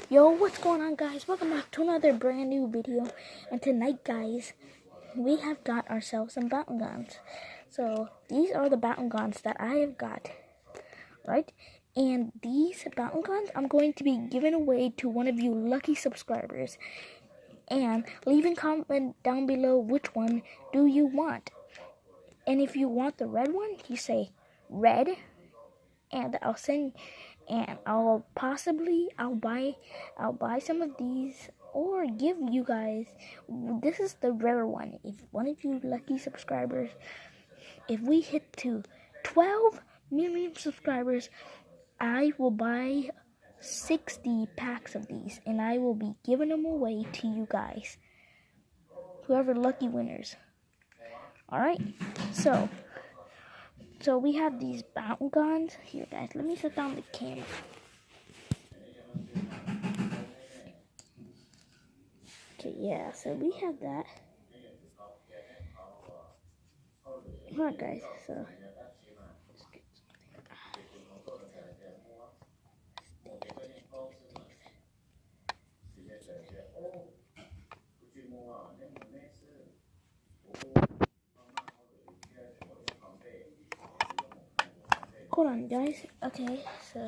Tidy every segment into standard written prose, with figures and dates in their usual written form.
Yo, what's going on, guys? Welcome back to another brand new video. And tonight, guys, we have got ourselves some Bakugans. So these are the Bakugans that I have got, right? And these Bakugans I'm going to be giving away to one of you lucky subscribers. And leave a comment down below which one do you want. And if you want the red one, you say red, and I'll buy some of these or give you guys. This is the rare one. If one of you lucky subscribers, if we hit to 12 million subscribers, I will buy 60 packs of these and I will be giving them away to you guys, whoever lucky winners. Alright, so we have these Bakugans here, guys. Let me set down the camera. Okay, yeah, so we have that. Alright, guys, so hold on, guys. Okay, so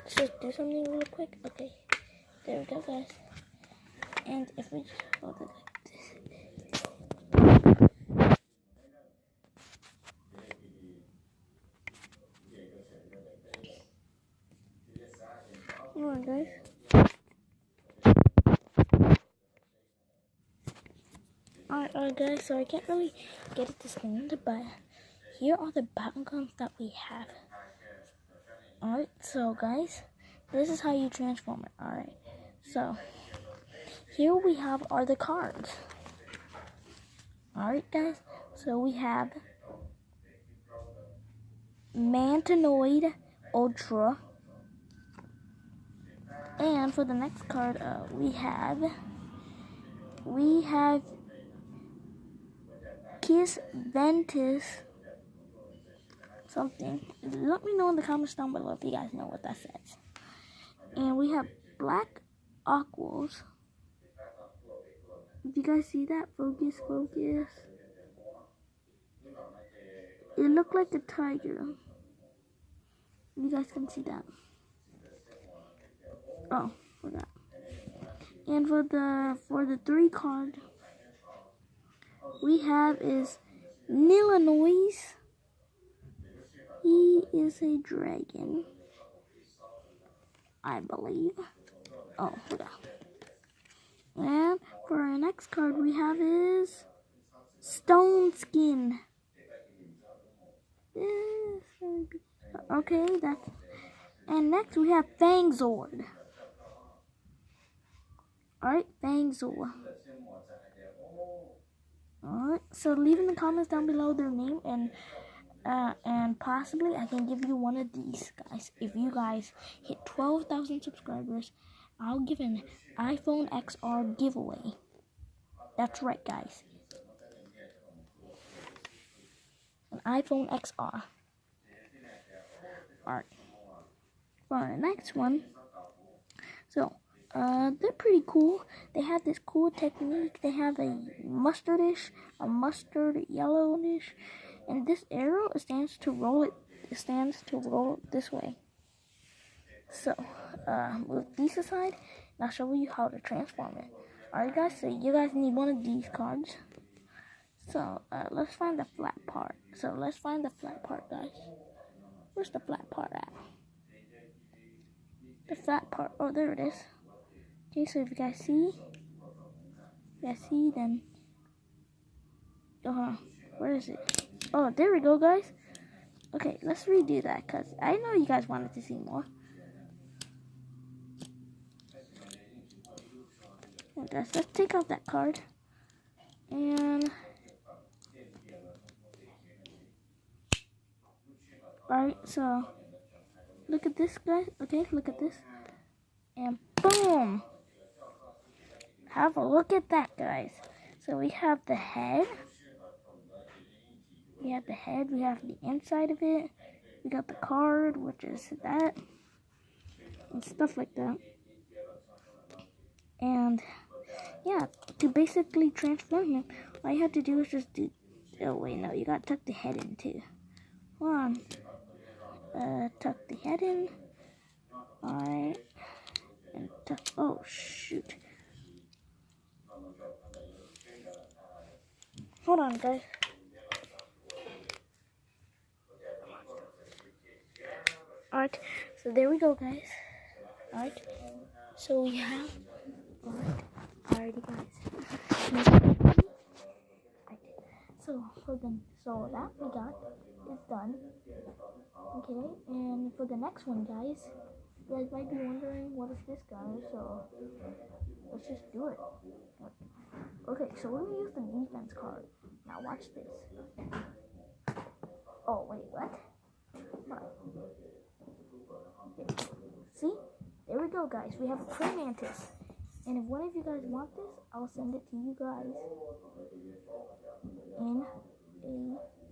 let's just do something real quick. Okay, there we go, guys. And if we just hold it like this. Alright, guys. Alright, guys, so I can't really get it to stand, but here are the Bakugans that we have. Alright, so guys, this is how you transform it. Alright, so here we have are the cards. Alright, guys, so we have Mantanoid Ultra. And for the next card, we have Kiss Ventus something. Let me know in the comments down below if you guys know what that says. And we have Black Aquos. Did you guys see that? Focus. It looked like a tiger. You guys can see that. Oh, forgot. And for the 3 card we have is Nilanoise. He is a dragon, I believe. Oh, hold on. And for our next card we have is Stone Skin. Okay, that's. And next we have Fangzord. Alright, Fangzord. Alright, so leave in the comments down below their name, and possibly I can give you one of these, guys. If you guys hit 12,000 subscribers, I'll give an iPhone XR giveaway. That's right, guys. An iPhone XR. Alright. For our next one, so they're pretty cool. They have this cool technique. They have a mustard yellowish, and this arrow stands to roll it. It stands to roll this way. So move these aside, and I'll show you how to transform it. Alright, guys. So you guys need one of these cards. So let's find the flat part. Guys. Where's the flat part at? The flat part. Oh, there it is. Okay, so if you guys see, then, where is it? Oh, there we go, guys. Okay, let's redo that, because I know you guys wanted to see more. And guys, let's take out that card. And, alright, so, look at this, guys. Okay, look at this. And boom! Have a look at that, guys. So we have the head. We have the inside of it. We got the card, which is that. And stuff like that. And yeah, to basically transform him, all you have to do is just do. Oh wait, no, you gotta tuck the head in too. Hold on. Tuck the head in. Alright. And tuck. Oh shoot. Hold on, guys. Alright, so there we go, guys. Alright, so we have. Alrighty, guys. So that we got is done. Okay, and for the next one, guys, you guys might be wondering what is this, guys. So let's just do it. Okay, so we're gonna use the defense card. Now watch this. Oh wait, what? Okay. See? There we go, guys. We have a praying mantis. And if one of you guys want this, I'll send it to you guys in a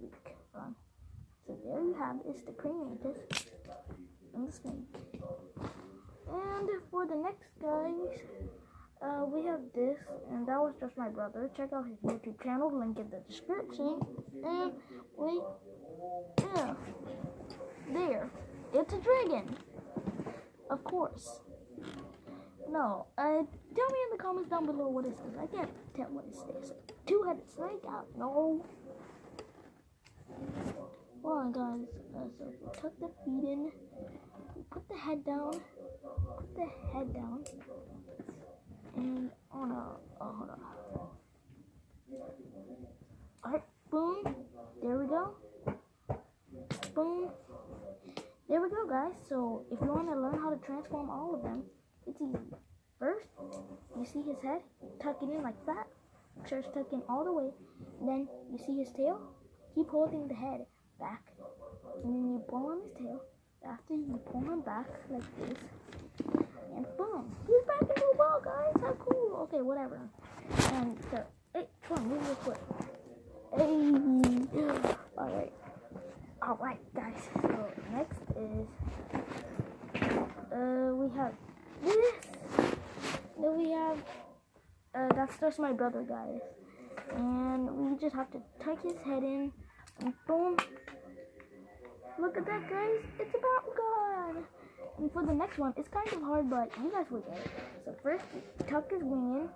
week. So there you have it. It's the praying mantis and the snake. And for the next, guys, we have this, and that was just my brother. Check out his YouTube channel, link in the description. And wait, yeah, there, it's a dragon, of course. No, tell me in the comments down below what is this. I can't tell what is this. Two-headed snake? No. Hold on, guys. So we tuck the feet in. We put the head down. And hold on. Alright, boom. There we go. Boom. There we go, guys. So if you want to learn how to transform all of them, it's easy. First, you see his head, tuck it in like that. Make sure it's tucked in all the way. Then you see his tail. Keep holding the head back, and then you pull on his tail. After you pull him back like this, and boom, he's back into a ball, guys. How cool! Okay, whatever. And so, hey, come on, move your foot. Hey, all right, guys. So next is we have this. Then we have that's just my brother, guys. And we just have to tuck his head in, and boom. Look at that, guys. It's a Bakugan. And for the next one, it's kind of hard, but you guys will get it. So first, you tuck his wing in.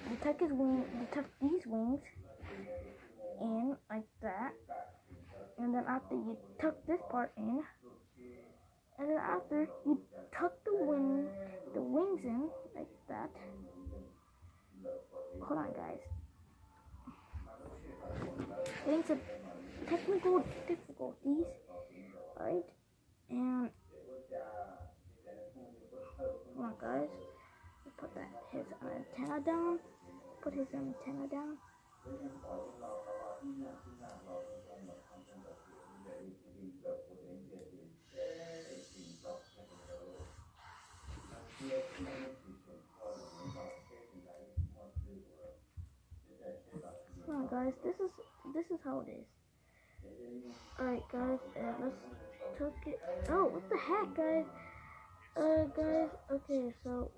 You tuck these wings in like that. And then after you tuck this part in, and then after you tuck the wings in like that. Hold on, guys. Getting some technical difficulties. Alright. And come on, guys. Put his antenna down. Put his antenna down. Come on, guys. This is how it is. Alright, guys. Let's tuck it. Oh, what the heck, guys? Guys. Okay, so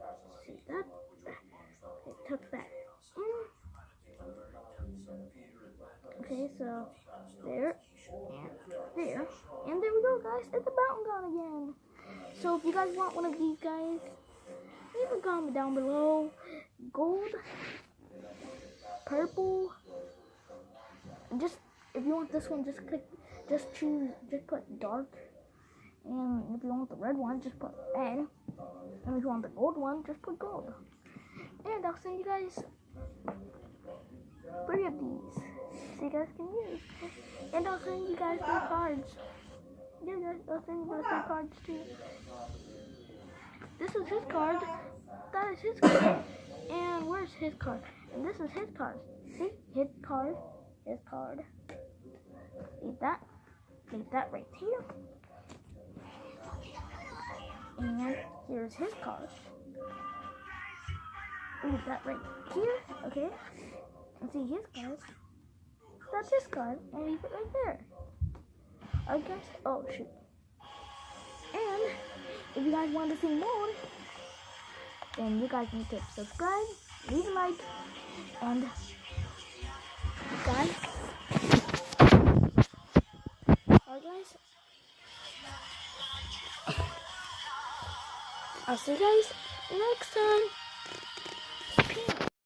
see that. Okay, tuck that. Okay, so there and there we go, guys. It's a Bakugan again. So if you guys want one of these, guys, leave a comment down below. Gold, purple. Just if you want this one, just put dark. And if you want the red one, just put red. And if you want the gold one, just put gold. And I'll send you guys 3 of these, so you guys can use. And I'll send you guys 3 cards. Yeah, guys, I'll send you guys 3 cards too. This is his card. That is his card. And where's his card? And this is his card. See? His card. Leave that right here. And here's his card. Leave that right here. Okay. And see his card. That's his card. And leave it right there. I guess. Oh shoot. And if you guys want to see more, then you guys need to subscribe, leave a like, and guys, alright guys, I'll see you guys next time.